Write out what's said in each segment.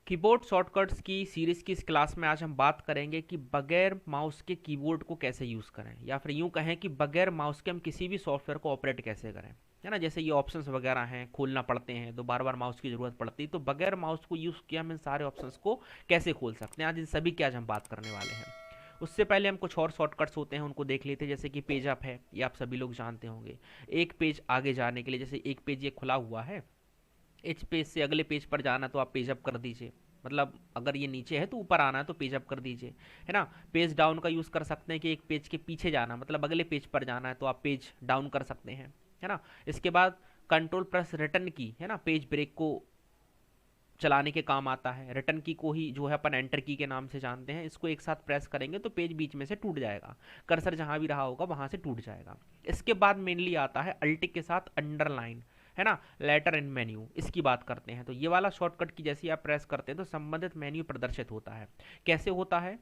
Keyboard shortcuts की series की इस क्लास में आज हम बात करेंगे कि बगैर माउस के कीबोर्ड को कैसे यूज़ करें, या फिर यूँ कहें कि बगैर माउस के हम किसी भी सॉफ्टवेयर को ऑपरेट कैसे करें। है ना, जैसे ये ऑप्शंस वगैरह हैं, खोलना पड़ते हैं तो बार बार माउस की ज़रूरत पड़ती है, तो बगैर माउस को यूज़ किया हम इन सारे ऑप्शंस को कैसे खोल सकते हैं, आज इन सभी की आज हम बात करने वाले हैं। उससे पहले हम कुछ और शॉर्टकट्स होते हैं उनको देख लेते हैं, जैसे कि पेज अप है, ये आप सभी लोग जानते होंगे। एक पेज आगे जाने के लिए, जैसे एक पेज ये खुला हुआ है, इस पेज से अगले पेज पर जाना तो आप पेज अप कर दीजिए। मतलब अगर ये नीचे है तो ऊपर आना है तो पेज अप कर दीजिए। है ना, पेज डाउन का यूज़ कर सकते हैं कि एक पेज के पीछे जाना, मतलब अगले पेज पर जाना है तो आप पेज डाउन कर सकते हैं। है ना, इसके बाद कंट्रोल प्लस रिटर्न की, है ना, पेज ब्रेक को चलाने के काम आता है। रिटर्न की को ही जो है अपन एंटर की के नाम से जानते हैं, इसको एक साथ प्रेस करेंगे तो पेज बीच में से टूट जाएगा, कर्सर जहां भी रहा होगा वहां से टूट जाएगा। इसके बाद मेनली आता है अल्ट के साथ अंडरलाइन, है ना, लेटर इन मेन्यू, इसकी बात करते हैं। तो ये वाला शॉर्टकट की जैसे आप प्रेस करते हैं तो संबंधित मेन्यू प्रदर्शित होता है। कैसे होता है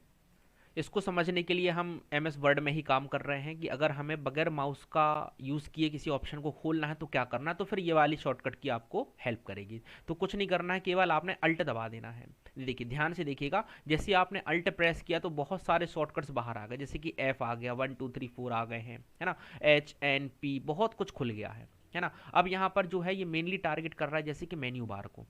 इसको समझने के लिए हम एम एस वर्ड में ही काम कर रहे हैं कि अगर हमें बगैर माउस का यूज़ किए किसी ऑप्शन को खोलना है तो क्या करना है, तो फिर ये वाली शॉर्टकट की आपको हेल्प करेगी। तो कुछ नहीं करना है, केवल आपने अल्ट दबा देना है। देखिए, ध्यान से देखिएगा, जैसे आपने अल्ट प्रेस किया तो बहुत सारे शॉर्टकट्स बाहर आ गए, जैसे कि एफ आ गया, 1 2 3 4 आ गए हैं, है ना, HNP, बहुत कुछ खुल गया है ना। अब यहाँ पर जो है ये मेनली टारगेट कर रहा है जैसे कि मेन्यू बार को।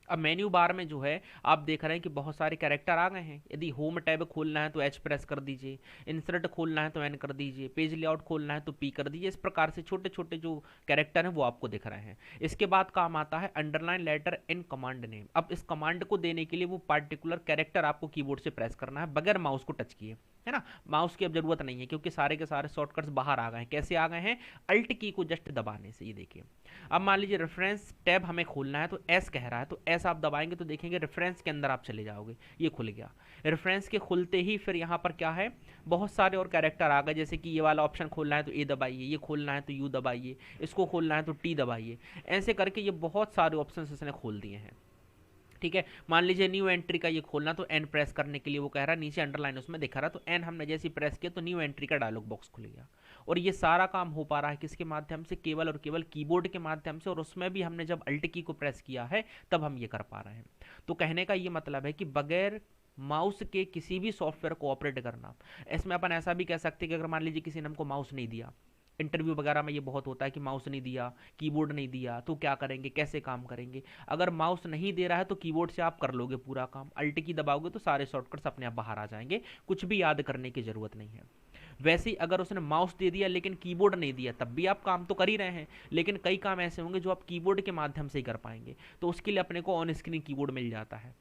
अब मेन्यू बार में जो है आप देख रहे हैं कि बहुत सारे कैरेक्टर आ गए हैं। यदि होम टैब खोलना है तो एच प्रेस कर दीजिए, इंसर्ट खोलना है तो एन कर दीजिए, पेज लेआउट खोलना है तो पी कर दीजिए। इस प्रकार से छोटे छोटे जो कैरेक्टर हैं वो आपको दिख रहे हैं। इसके बाद काम आता है underline letter in command name. अब इस कमांड को देने के लिए वो पार्टिकुलर कैरेक्टर आपको कीबोर्ड से प्रेस करना है बगैर माउस को टच किए। है ना, माउस की अब जरूरत नहीं है क्योंकि सारे के सारे शॉर्टकट्स बाहर आ गए हैं। कैसे आ गए हैं, अल्ट की को जस्ट दबाने से। ये देखिए, अब मान लीजिए रेफरेंस टैब हमें खोलना है तो एस कह रहा है, तो एस आप दबाएंगे तो देखेंगे रेफरेंस के अंदर आप चले जाओगे, ये खुल गया। रेफरेंस के खुलते ही फिर यहाँ पर क्या है, बहुत सारे और कैरेक्टर आ गए, जैसे कि ये वाला ऑप्शन खोलना है तो ए दबाइए, ये खोलना है तो यू दबाइए, इसको खोलना है तो टी दबाइए। ऐसे करके ये बहुत सारे ऑप्शन इसने खोल दिए हैं। ठीक है, मान लीजिए न्यू एंट्री का ये खोलना तो एन प्रेस करने के लिए वो कह रहा है, नीचे अंडरलाइन उसमें दिखा रहा, तो एन हमने जैसे प्रेस किया तो न्यू एंट्री का डायलॉग बॉक्स खुल गया। और ये सारा काम हो पा रहा है किसके माध्यम से, केवल और केवल कीबोर्ड के माध्यम से, और उसमें भी हमने जब अल्ट की को प्रेस किया है तब हम ये कर पा रहे हैं। तो कहने का ये मतलब है कि बगैर माउस के किसी भी सॉफ्टवेयर को ऑपरेट करना। इसमें अपन ऐसा भी कह सकते हैं कि अगर मान लीजिए किसी ने हमको माउस नहीं दिया, इंटरव्यू वगैरह में ये बहुत होता है कि माउस नहीं दिया, कीबोर्ड नहीं दिया, तो क्या करेंगे, कैसे काम करेंगे। अगर माउस नहीं दे रहा है तो कीबोर्ड से आप कर लोगे पूरा काम, अल्ट की दबाओगे तो सारे शॉर्टकट्स अपने आप बाहर आ जाएंगे, कुछ भी याद करने की जरूरत नहीं है। वैसे ही अगर उसने माउस दे दिया लेकिन कीबोर्ड नहीं दिया, तब भी आप काम तो कर ही रहे हैं, लेकिन कई काम ऐसे होंगे जो आप कीबोर्ड के माध्यम से ही कर पाएंगे, तो उसके लिए अपने को ऑन स्क्रीन कीबोर्ड मिल जाता है।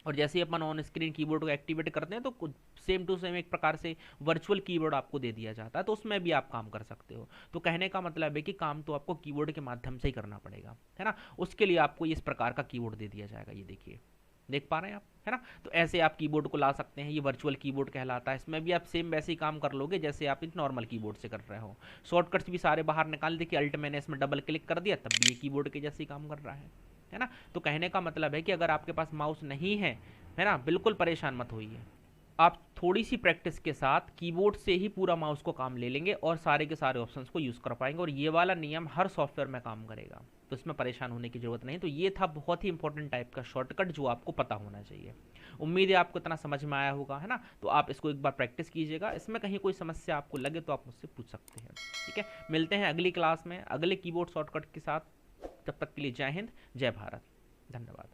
और जैसे ही अपन ऑन स्क्रीन कीबोर्ड को एक्टिवेट करते हैं तो सेम टू सेम एक प्रकार से वर्चुअल कीबोर्ड आपको दे दिया जाता है, तो उसमें भी आप काम कर सकते हो। तो कहने का मतलब है कि काम तो आपको कीबोर्ड के माध्यम से ही करना पड़ेगा, है ना। उसके लिए आपको इस प्रकार का कीबोर्ड दे दिया जाएगा, ये देखिए, देख पा रहे हैं आप, है ना। तो ऐसे आप कीबोर्ड को ला सकते हैं, ये वर्चुअल कीबोर्ड कहलाता है। इसमें भी आप सेम वैसे ही काम कर लोगे जैसे आप इस नॉर्मल कीबोर्ड से कर रहे हो। शॉर्टकट्स भी सारे बाहर निकाल, देखिए अल्ट मैंने इसमें डबल क्लिक कर दिया तब भी ये कीबोर्ड के जैसे ही काम कर रहा है ना। तो कहने का मतलब है कि अगर आपके पास माउस नहीं है ना, बिल्कुल परेशान मत होइए। आप थोड़ी सी प्रैक्टिस के साथ कीबोर्ड से ही पूरा माउस को काम ले लेंगे और सारे के सारे ऑप्शंस को यूज़ कर पाएंगे, और ये वाला नियम हर सॉफ्टवेयर में काम करेगा, तो इसमें परेशान होने की जरूरत नहीं। तो ये था बहुत ही इंपॉर्टेंट टाइप का शॉर्टकट जो आपको पता होना चाहिए। उम्मीद है आपको इतना समझ में आया होगा, है ना। तो आप इसको एक बार प्रैक्टिस कीजिएगा, इसमें कहीं कोई समस्या आपको लगे तो आप मुझसे पूछ सकते हैं। ठीक है, मिलते हैं अगली क्लास में अगले कीबोर्ड शॉर्टकट के साथ। तब तक के लिए जय हिंद, जय भारत, धन्यवाद।